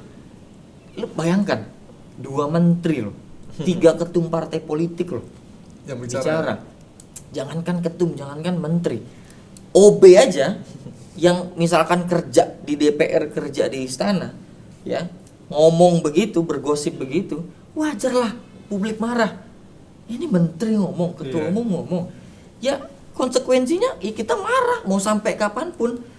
lu bayangkan 2 menteri loh, 3 ketum partai politik loh Yang bicara. Jangankan ketum, jangankan menteri, OB aja yang misalkan kerja di DPR, kerja di istana, ya ngomong begitu, bergosip begitu, wajar lah publik marah. Ini menteri ngomong, ketua Iya. umum ngomong, ya konsekuensinya ya kita marah mau sampai kapanpun.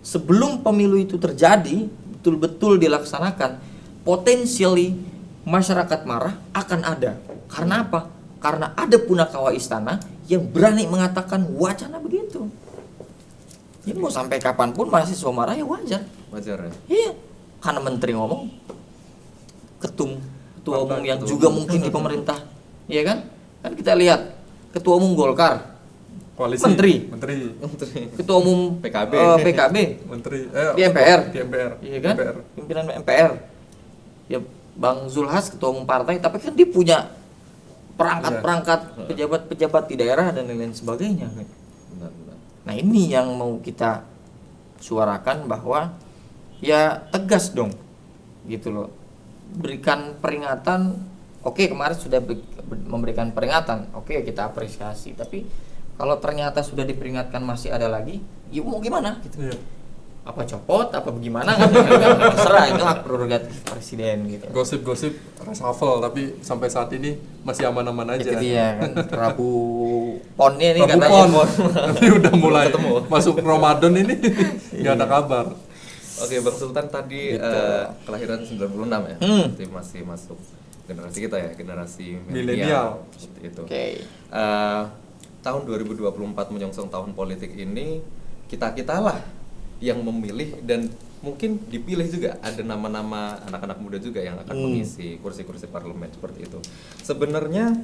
Sebelum pemilu itu terjadi, betul-betul dilaksanakan, potentially masyarakat marah akan ada. Karena apa? Karena ada punakawa istana yang berani mengatakan wacana begitu. Jadi mau sampai kapanpun mahasiswa marah ya wajar. Wajar ya. Iya, karena menteri ngomong, ketua umum yang Ketua juga umum. mungkin di pemerintah, iya kan? Kan kita lihat ketua umum Golkar, Koalisi. Menteri. ketua umum PKB. PKB Menteri. di MPR, Di MPR. iya kan? MPR. Pimpinan MPR, ya Bang Zulhas ketua umum partai, tapi kan dia punya perangkat-perangkat pejabat-pejabat di daerah dan lain-lain sebagainya. Benar. Nah ini yang mau kita suarakan, bahwa ya tegas dong gitu loh, berikan peringatan. Oke, kemarin sudah memberikan peringatan, oke kita apresiasi, tapi kalau ternyata sudah diperingatkan masih ada lagi, ya mau gimana gitu. Iya. Apa copot apa bagaimana kan, terserah, itu hak prerogatif presiden gitu. Gosip-gosip reshuffle, tapi sampai saat ini masih aman-aman aja. Itu dia kan, Rabu Ponnya ini Rabu katanya Pon. Pon. Nanti udah mulai ketemu. masuk Ramadan ini nggak ada kabar. Oke, Bang Sultan tadi Gitu. kelahiran 96 ya. Berarti masih masuk generasi kita ya, generasi Milenial. milenial seperti itu. Oke. Tahun 2024 menyongsong tahun politik ini, kita-kitalah yang memilih, dan mungkin dipilih juga, ada nama-nama anak-anak muda juga yang akan mengisi kursi-kursi parlemen seperti itu. Sebenarnya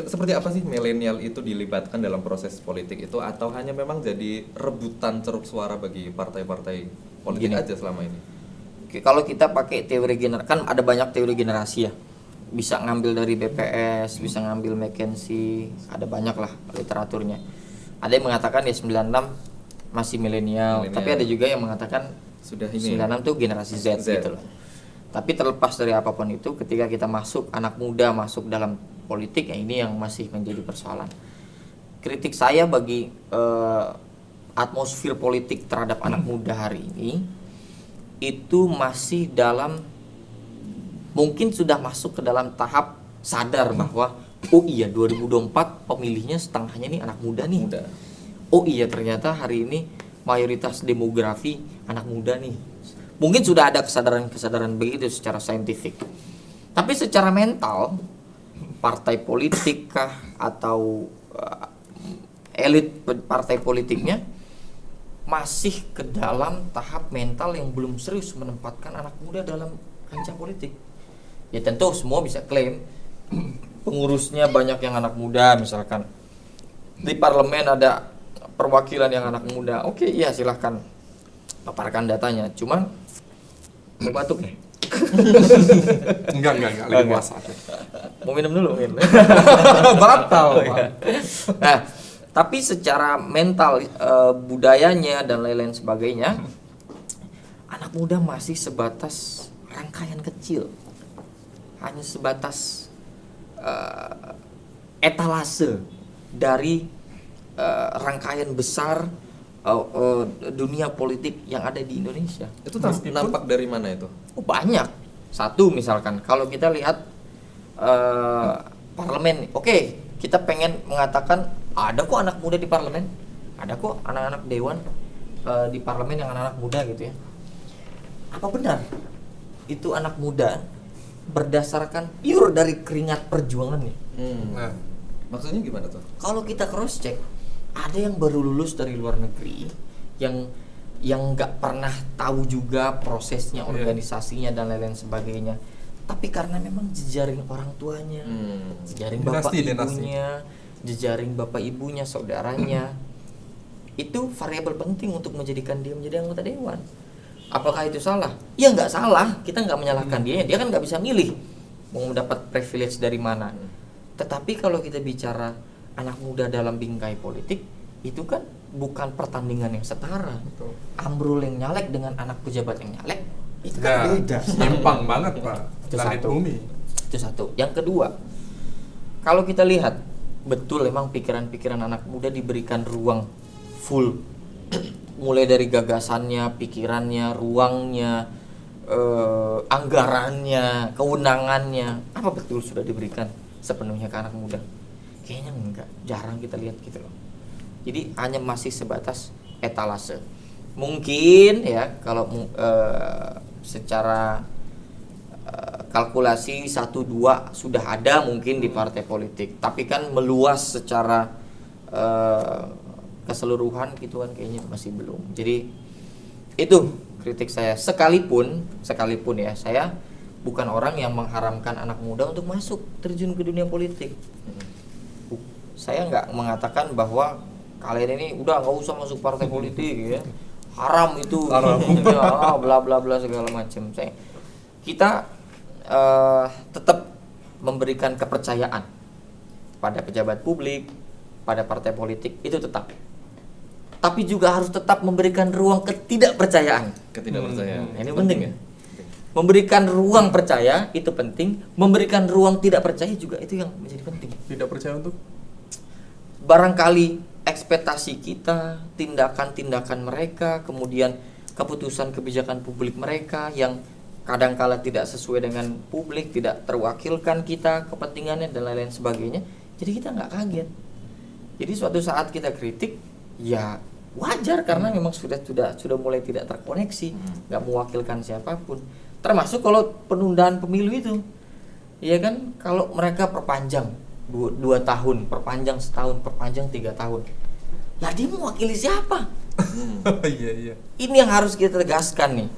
seperti apa sih milenial itu dilibatkan dalam proses politik itu, atau hanya memang jadi rebutan ceruk suara bagi partai-partai politik Gini. aja selama ini? Oke, kalau kita pakai teori generasi, kan ada banyak teori generasi ya. Bisa ngambil dari BPS, bisa ngambil McKinsey, ada banyak lah literaturnya. Ada yang mengatakan ya 96 masih milenial, Milenial. tapi ada juga yang mengatakan Sudah ini 96 tuh generasi Z, Z. gitu loh. Tapi terlepas dari apapun itu, ketika kita masuk, anak muda masuk dalam politik, ya ini yang masih menjadi persoalan. kritik saya bagi atmosfer politik terhadap anak muda hari ini itu masih dalam, mungkin sudah masuk ke dalam tahap sadar bahwa oh iya 2024 pemilihnya setengahnya nih anak muda nih. Muda. Oh iya ternyata hari ini mayoritas demografi anak muda nih. Mungkin sudah ada kesadaran begitu secara saintifik. Tapi secara mental, partai politik kah atau elit partai politiknya masih ke dalam tahap mental yang belum serius menempatkan anak muda dalam kancah politik. Ya tentu semua bisa klaim pengurusnya banyak yang anak muda, misalkan di parlemen ada perwakilan yang anak muda. Oke, iya silahkan paparkan datanya. Cuman batuk nih. Enggak, lagi puasa. Mau minum dulu, Min. Batal. Nah, tapi secara mental, budayanya dan lain-lain sebagainya, anak muda masih sebatas rangkaian kecil, hanya sebatas etalase dari rangkaian besar dunia politik yang ada di Indonesia. Itu nampak dari mana itu? Oh, banyak. Satu misalkan kalau kita lihat parlemen, oke, kita pengen mengatakan ada kok anak muda di parlemen, ada kok anak-anak dewan di parlemen yang anak-anak muda gitu ya. Apa benar itu anak muda berdasarkan pure dari keringat perjuangan nih? Nah, Maksudnya gimana tuh? Kalau kita cross check, ada yang baru lulus dari luar negeri yang nggak pernah tahu juga prosesnya, organisasinya dan lain-lain sebagainya. Tapi karena memang jejaring orang tuanya, jejaring bapak ibunya, jejaring bapak ibunya, saudaranya, itu variabel penting untuk menjadikan dia menjadi anggota dewan. Apakah itu salah? Ya nggak salah. Kita nggak menyalahkan dia. Dia kan nggak bisa milih mau mendapat privilege dari mana. Tetapi kalau kita bicara anak muda dalam bingkai politik, itu kan bukan pertandingan yang setara. betul. Amrul yang nyalek dengan anak pejabat yang nyalek, itu kan Ya, beda. nyimpang banget, Pak. Itu Langit satu. bumi. Itu satu. Yang kedua, kalau kita lihat betul memang pikiran-pikiran anak muda diberikan ruang full, mulai dari gagasannya, pikirannya, ruangnya, anggarannya, kewenangannya, apa betul sudah diberikan sepenuhnya ke anak muda? Kayaknya enggak, jarang kita lihat gitu loh. Jadi hanya masih sebatas etalase. Mungkin ya kalau secara kalkulasi 1-2 sudah ada mungkin di partai politik, tapi kan meluas secara keseluruhan gitu kan kayaknya masih belum. Jadi itu kritik saya. Sekalipun ya, saya bukan orang yang mengharamkan anak muda untuk masuk terjun ke dunia politik. Saya nggak mengatakan bahwa kalian ini udah nggak usah masuk partai politik ya, haram itu, ya, bla bla bla segala macam. Kita tetap memberikan kepercayaan pada pejabat publik, pada partai politik itu tetap. Tapi juga harus tetap memberikan ruang ketidakpercayaan. Ketidakpercayaan. Ini penting ya. Memberikan ruang percaya itu penting, memberikan ruang tidak percaya juga itu yang menjadi penting. Tidak percaya untuk Barangkali ekspektasi kita, tindakan-tindakan mereka, kemudian keputusan kebijakan publik mereka yang kadangkala tidak sesuai dengan publik, tidak terwakilkan kita, kepentingannya dan lain-lain sebagainya. Jadi kita nggak kaget. Jadi suatu saat kita kritik, ya wajar karena memang sudah mulai tidak terkoneksi, nggak mewakilkan siapapun. Termasuk kalau penundaan pemilu itu, ya kan, kalau mereka perpanjang 2 tahun, perpanjang setahun, perpanjang 3 tahun, lah dia mewakili siapa? Iya. Ini yang harus kita tegaskan nih,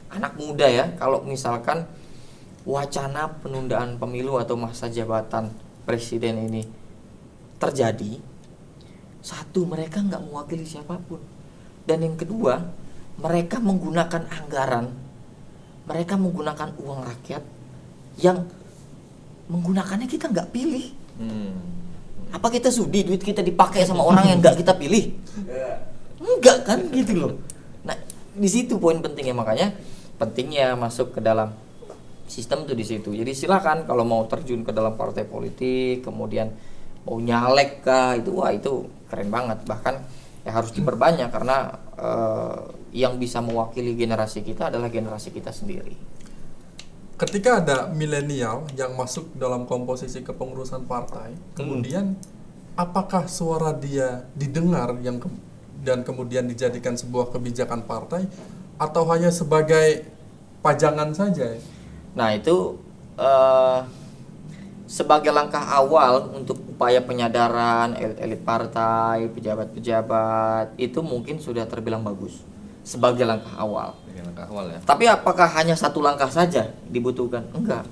anak muda ya. Kalau misalkan wacana penundaan pemilu atau masa jabatan presiden ini terjadi, satu, mereka nggak mewakili siapapun, dan yang kedua, mereka menggunakan anggaran, mereka menggunakan uang rakyat yang menggunakannya kita nggak pilih. Apa kita sudi duit kita dipakai sama orang yang nggak kita pilih? Enggak kan, gitu loh. Nah, di situ poin pentingnya, makanya pentingnya masuk ke dalam sistem tuh di situ. Jadi silakan kalau mau terjun ke dalam partai politik, kemudian mau nyalek kah, itu wah itu keren banget. Bahkan ya harus diperbanyak karena yang bisa mewakili generasi kita adalah generasi kita sendiri. Ketika ada milenial yang masuk dalam komposisi kepengurusan partai, kemudian apakah suara dia didengar dan kemudian dijadikan sebuah kebijakan partai atau hanya sebagai pajangan saja? Nah itu sebagai langkah awal untuk upaya penyadaran elit-elit partai, pejabat-pejabat, itu mungkin sudah terbilang bagus sebagai langkah awal. Langkah awal ya. Tapi apakah hanya satu langkah saja dibutuhkan? Enggak.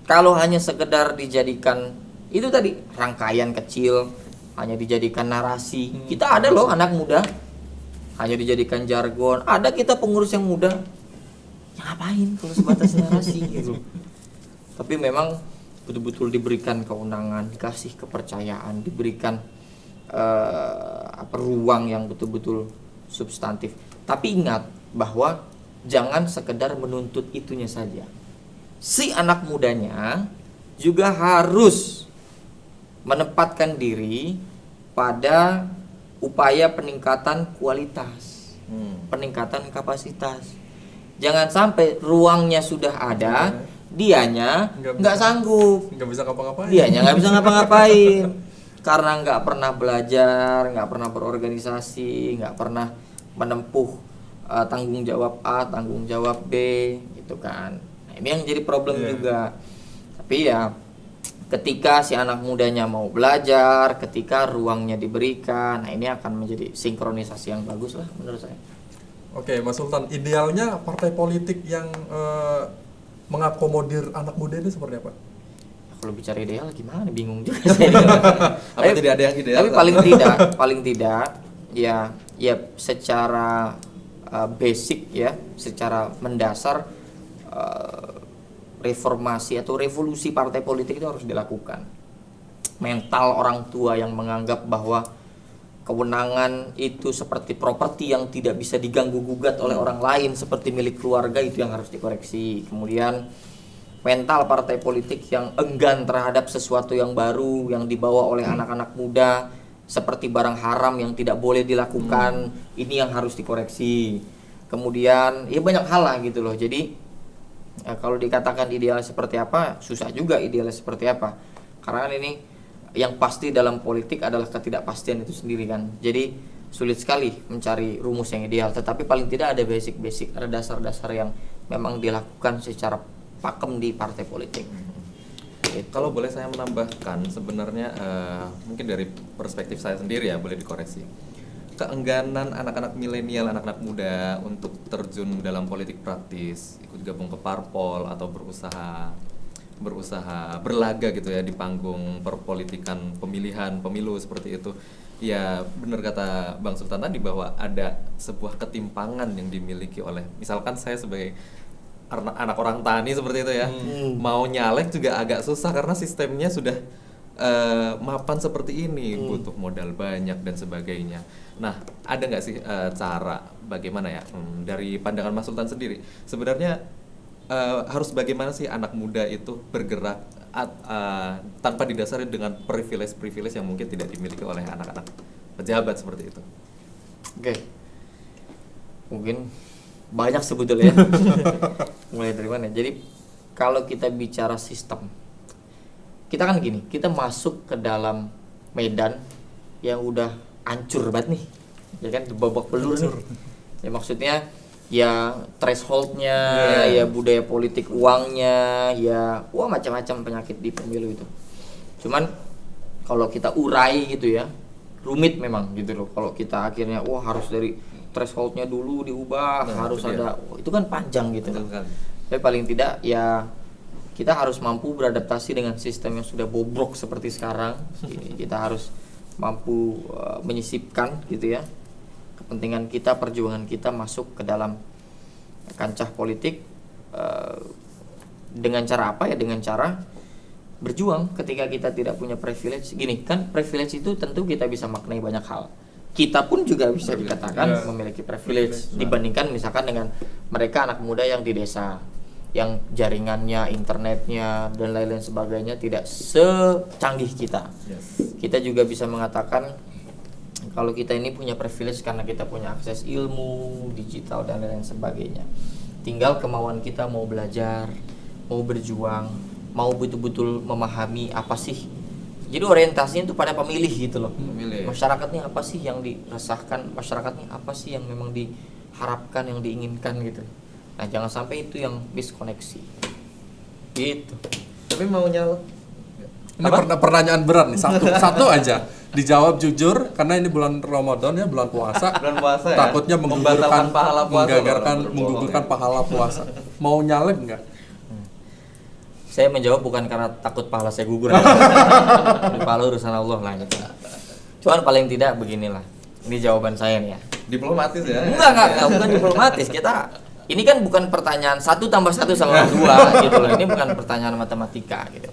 Kalau hanya sekedar dijadikan itu tadi rangkaian kecil, hanya dijadikan narasi. Kita ada loh anak muda, hanya dijadikan jargon. Ada kita pengurus yang muda, ya ngapain kalau sebatas narasi gitu. Tapi memang betul-betul diberikan kewenangan, dikasih kepercayaan, diberikan ruang yang betul-betul substantif. Tapi ingat bahwa jangan sekedar menuntut itunya saja. Si anak mudanya juga harus menempatkan diri pada upaya peningkatan kualitas, peningkatan kapasitas. Jangan sampai ruangnya sudah ada, dianya nggak sanggup, nggak bisa ngapa-ngapain. dianya nggak bisa ngapa-ngapain karena nggak pernah belajar, nggak pernah berorganisasi, nggak pernah menempuh tanggung jawab A, tanggung jawab B, gitu kan. Nah, ini yang jadi problem juga. Tapi ya ketika si anak mudanya mau belajar, ketika ruangnya diberikan, nah ini akan menjadi sinkronisasi yang bagus lah menurut saya. Oke, Mas Sultan, idealnya partai politik yang mengakomodir anak muda ini seperti apa? Kalau bicara ideal gimana? Bingung juga saya. Apa tidak ada yang ideal? Tapi paling tidak ya secara basic ya, secara mendasar reformasi atau revolusi partai politik itu harus dilakukan. Mental orang tua yang menganggap bahwa kewenangan itu seperti properti yang tidak bisa diganggu-gugat oleh orang lain seperti milik keluarga, itu yang harus dikoreksi. Kemudian mental partai politik yang enggan terhadap sesuatu yang baru yang dibawa oleh anak-anak muda seperti barang haram yang tidak boleh dilakukan, ini yang harus dikoreksi. Kemudian ya banyak hal lah gitu loh. Jadi ya, kalau dikatakan ideal seperti apa, susah juga ideal seperti apa. Karena ini yang pasti dalam politik adalah ketidakpastian itu sendiri kan. Jadi sulit sekali mencari rumus yang ideal. Tetapi paling tidak ada basic-basic, ada dasar-dasar yang memang dilakukan secara pakem di partai politik. Kalau boleh saya menambahkan, sebenarnya mungkin dari perspektif saya sendiri ya, boleh dikoreksi. Keengganan anak-anak milenial, anak-anak muda untuk terjun dalam politik praktis, ikut gabung ke parpol atau berusaha berlaga gitu ya di panggung perpolitikan pemilihan, pemilu seperti itu. Ya benar kata Bang Sultan tadi bahwa ada sebuah ketimpangan yang dimiliki oleh, misalkan saya sebagai anak orang tani seperti itu ya, mau nyalek juga agak susah karena sistemnya sudah mapan seperti ini, butuh modal banyak dan sebagainya. Nah, ada nggak sih cara bagaimana ya dari pandangan Mas Sultan sendiri sebenarnya harus bagaimana sih anak muda itu bergerak tanpa didasari dengan privilege yang mungkin tidak dimiliki oleh anak-anak pejabat seperti itu? Oke. Mungkin banyak sebetulnya. Mulai dari mana? Jadi kalau kita bicara sistem, kita kan gini, kita masuk ke dalam medan yang udah hancur banget nih, ya kan, babak belur nih. Ya maksudnya ya thresholdnya, ya budaya politik uangnya, ya macam-macam penyakit di pemilu itu. Cuman kalau kita urai gitu ya, rumit memang gitu loh. Kalau kita akhirnya harus dari thresholdnya dulu diubah, harus ada, itu kan panjang gitu kan. Tapi paling tidak ya kita harus mampu beradaptasi dengan sistem yang sudah bobrok seperti sekarang. Kita harus mampu menyisipkan gitu ya kepentingan kita, perjuangan kita masuk ke dalam kancah politik dengan cara apa ya? Dengan cara berjuang ketika kita tidak punya privilege. Gini kan, privilege itu tentu kita bisa maknai banyak hal. Kita pun juga bisa dikatakan memiliki privilege dibandingkan misalkan dengan mereka anak muda yang di desa, yang jaringannya, internetnya dan lain-lain sebagainya tidak secanggih kita. Kita juga bisa mengatakan kalau kita ini punya privilege karena kita punya akses ilmu, digital dan lain sebagainya. Tinggal kemauan kita mau belajar, mau berjuang, mau betul-betul memahami apa sih. Jadi orientasinya itu pada pemilih gitu loh. Pemilih. Masyarakatnya apa sih yang dirasakan, masyarakatnya apa sih yang memang diharapkan, yang diinginkan gitu. Nah, jangan sampai itu yang miskoneksi. Gitu. Tapi mau nyala. Ini pertanyaan berat nih, satu aja. Dijawab jujur karena ini bulan Ramadan ya, bulan puasa. Bulan puasa ya. Takutnya Membatalkan pahala puasa, menggugurkan pahala puasa. Mau nyalek nggak? Saya menjawab bukan karena takut pahala saya gugur. Pahala urusan Allah lah gitu. Cuman paling tidak beginilah. Ini jawaban saya nih ya. Diplomatis ya. Enggak, bukan diplomatis. Ini kan bukan pertanyaan 1 tambah 1 sama 2 gitu loh. Ini bukan pertanyaan matematika gitu.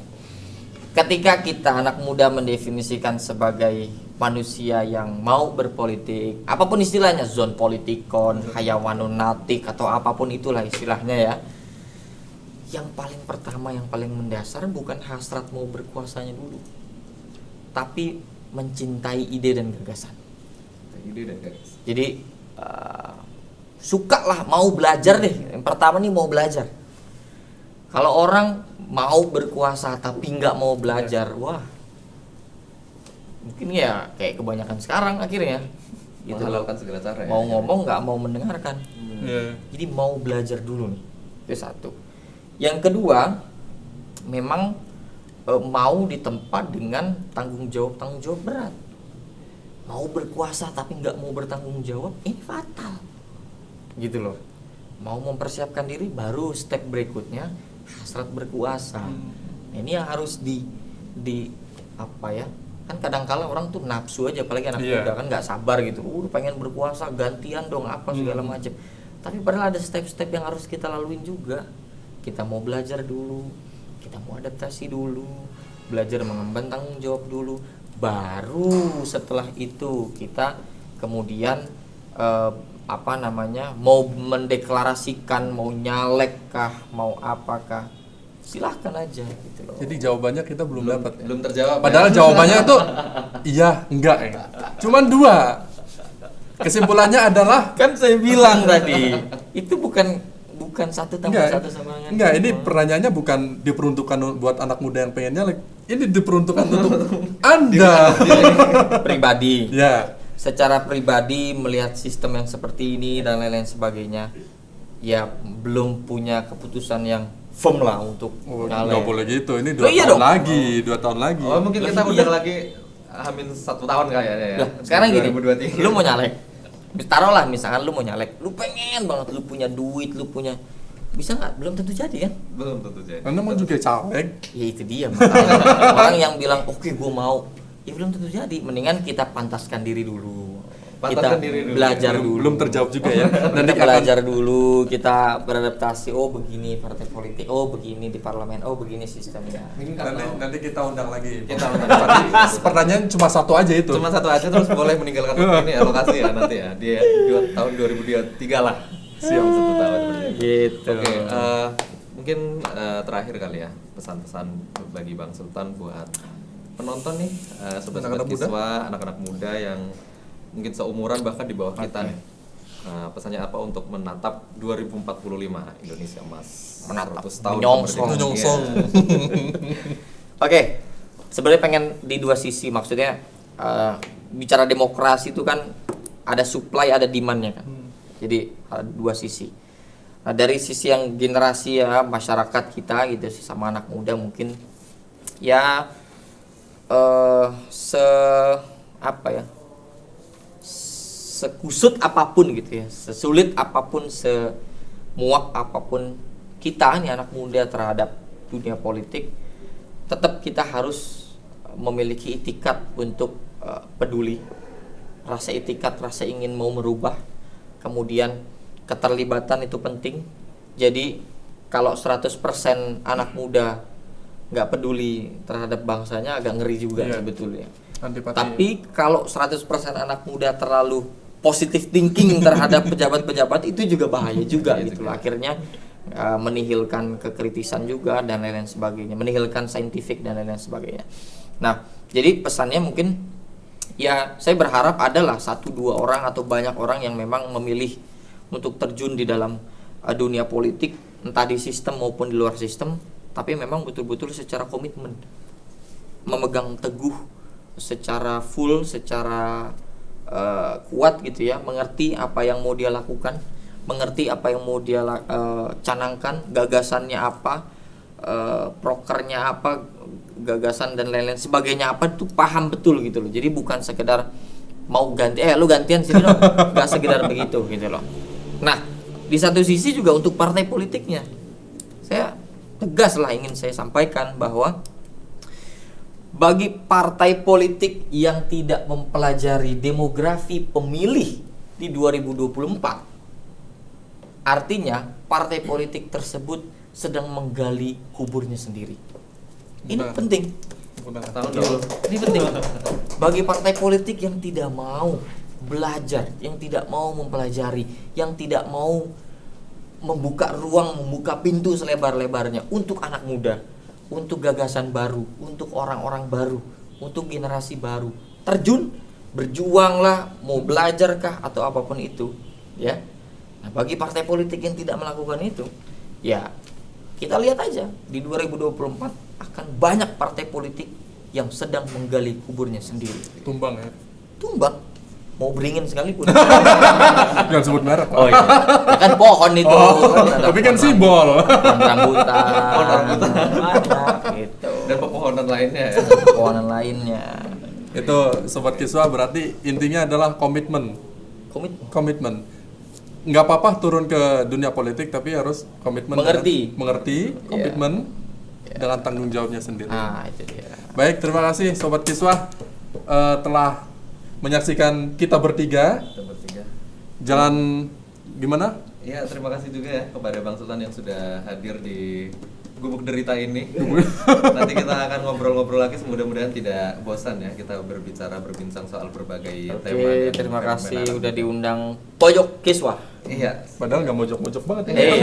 Ketika kita anak muda mendefinisikan sebagai manusia yang mau berpolitik, apapun istilahnya, zon politikon, hayawanun natik atau apapun itulah istilahnya ya. Yang paling pertama, yang paling mendasar bukan hasrat mau berkuasanya dulu, tapi mencintai ide dan gagasan. Jadi suka lah, mau belajar deh. Yang pertama nih mau belajar. Kalau orang mau berkuasa tapi nggak mau belajar, wah, mungkin ya kayak kebanyakan sekarang akhirnya. Gitu Menghalalkan segala cara ya. Mau ngomong nggak mau mendengarkan. Yeah. Jadi mau belajar dulu nih, itu satu. Yang kedua, memang mau ditempa dengan tanggung jawab berat. Mau berkuasa tapi nggak mau bertanggung jawab, ini fatal. Gitu loh. Mau mempersiapkan diri, baru step berikutnya hasrat berkuasa. Nah, ini yang harus di apa ya? Kan kadang-kala orang tuh nafsu aja, apalagi anak muda kan nggak sabar gitu. Pengen berkuasa, gantian dong apa segala macam. Tapi padahal ada step-step yang harus kita laluin juga. Kita mau belajar dulu, kita mau adaptasi dulu, belajar mengemban tanggung jawab dulu. Baru setelah itu kita kemudian mau mendeklarasikan, mau nyalek kah, mau apakah, silahkan aja gitu loh. Jadi jawabannya kita belum dapat. Belum terjawab. Padahal jawabannya tuh iya, enggak ya. Cuman 2. Kesimpulannya adalah Kan saya bilang tadi, itu bukan 1 tambah 1 sama dengan enggak, ini pertanyaannya bukan diperuntukkan buat anak muda yang pengen nyalek. Ini diperuntukkan untuk Anda pribadi. ya. Secara pribadi melihat sistem yang seperti ini dan lain-lain sebagainya, ya belum punya keputusan yang firm lah untuk Nggak boleh gitu. Ini 2 Loh, iya tahun dong. lagi, 2 tahun lagi. Oh, mungkin kita Iya. udah lagi hamin 1 tahun kayaknya ya. Lah, sekarang gini, 2023. lu mau nyalek, taruhlah misalkan lu mau nyalek, lu pengen banget, lu punya duit, lu punya, bisa nggak? Belum tentu jadi kan? Belum tentu jadi. Anda mau juga caleg. Ya itu dia makanya. Orang yang bilang oke gue mau, ya belum tentu jadi. Mendingan kita pantaskan diri dulu. Pantaskan Kita diri dulu. belajar dulu. Belum terjawab juga ya. Kita belajar dulu, kita beradaptasi. Oh begini partai politik, oh begini di parlemen, oh begini sistemnya. Nanti kita undang lagi. Kita undang. Pertanyaan cuma 1 aja itu. Cuma 1 aja, terus boleh meninggalkan ini ya, lokasi ya nanti ya. Dia tahun 2023 lah. Siap 1 tahun seperti itu. Gitu. Oke, mungkin terakhir kali ya pesan-pesan bagi Bang Sultan buat penonton nih, sobat-sobat Anak-anak muda? siswa, anak-anak muda yang mungkin seumuran bahkan di bawah kita nih. Pesannya apa untuk menatap 2045 Indonesia Emas? Menatap, 100 tahun menyongsong. kemerdekaan. Menyongsong. Oke, sebenarnya pengen di 2 sisi, maksudnya bicara demokrasi itu kan ada supply ada demandnya kan. Jadi ada 2 sisi. Nah, dari sisi yang generasi ya masyarakat kita gitu sih sama anak muda mungkin ya sekusut apapun gitu ya, sesulit apapun, semuak apapun kita nih anak muda terhadap dunia politik, tetap kita harus memiliki itikat untuk peduli, rasa itikat, rasa ingin mau merubah, kemudian keterlibatan itu penting. Jadi kalau 100% anak muda nggak peduli terhadap bangsanya agak ngeri juga sebetulnya. Antipati. Tapi kalau 100% anak muda terlalu positive thinking terhadap pejabat-pejabat itu juga bahaya juga gitu loh. Akhirnya menihilkan kekritisan juga dan lain-lain sebagainya, menihilkan saintifik dan lain-lain sebagainya. Nah, jadi pesannya mungkin ya saya berharap adalah 1-2 orang atau banyak orang yang memang memilih untuk terjun di dalam dunia politik, entah di sistem maupun di luar sistem, tapi memang betul-betul secara komitmen memegang teguh secara full, secara kuat gitu ya, mengerti apa yang mau dia lakukan, mengerti apa yang mau dia canangkan, gagasannya apa, prokernya apa, gagasan dan lain-lain sebagainya apa, itu paham betul gitu loh. Jadi bukan sekedar mau ganti lu gantian sini dong, nggak sekedar begitu gitu loh. Nah, di satu sisi juga untuk partai politiknya, saya tegas lah ingin saya sampaikan bahwa bagi partai politik yang tidak mempelajari demografi pemilih di 2024, artinya partai politik tersebut sedang menggali kuburnya sendiri. Ini Benar. penting. Tahun dulu. Ini penting. Bagi partai politik yang tidak mau belajar, yang tidak mau mempelajari, yang tidak mau membuka ruang, membuka pintu selebar-lebarnya untuk anak muda, untuk gagasan baru, untuk orang-orang baru, untuk generasi baru. Terjun, berjuanglah, mau belajarkah atau apapun itu, ya. Nah, bagi partai politik yang tidak melakukan itu, ya kita lihat aja di 2024 akan banyak partai politik yang sedang menggali kuburnya sendiri. Tumbang ya. Tumbang, mau beringin sekalipun. Jangan sebut merek. Pak. Oh iya, ya kan pohon itu. Ada Tapi kan pohon simbol. pohon rambutan, Pohon rambutan. banyak gitu. Dan pepohonan lainnya ya. Pohonan lainnya. Itu Sobat Kiswah berarti intinya adalah komitmen. Komitmen. Nggak apa-apa turun ke dunia politik, tapi harus komitmen. Mengerti, komitmen dengan tanggung jawabnya sendiri. Ah, itu dia. Baik, terima kasih Sobat Kiswah telah menyaksikan kita bertiga. Kita bertiga. Jalan gimana? Iya, terima kasih juga ya kepada Bang Sultan yang sudah hadir di Gubuk Derita ini. Nanti kita akan ngobrol-ngobrol lagi, mudah-mudahan tidak bosan ya kita berbincang soal berbagai tema. Oke, dan terima kasih fenomena. udah diundang Pojok Kiswah. Iya. Padahal nggak mojok-mojok banget ya.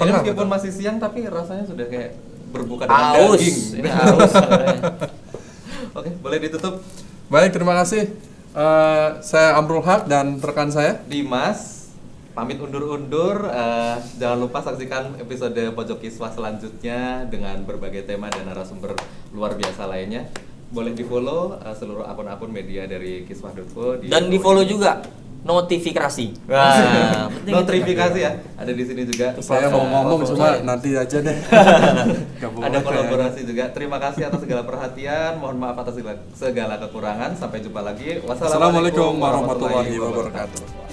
Ini meskipun masih siang tapi rasanya sudah kayak berbuka dengan Aus, daging. ini aus. Oke, boleh ditutup. Baik, terima kasih. Saya Amrul Haq dan rekan saya. Dimas pamit undur-undur. Jangan lupa saksikan episode Pojok Kiswah selanjutnya dengan berbagai tema dan narasumber luar biasa lainnya. Boleh di-follow seluruh akun-akun media dari kiswah.co Dan di-follow juga notifikasi. Wah, penting itu. notifikasi ya. Ada di sini juga. Saya mau ngomong cuma nanti aja deh. Ada kolaborasi juga. Terima kasih atas segala perhatian. Mohon maaf atas segala kekurangan. Sampai jumpa lagi. Wassalamualaikum warahmatullahi wabarakatuh.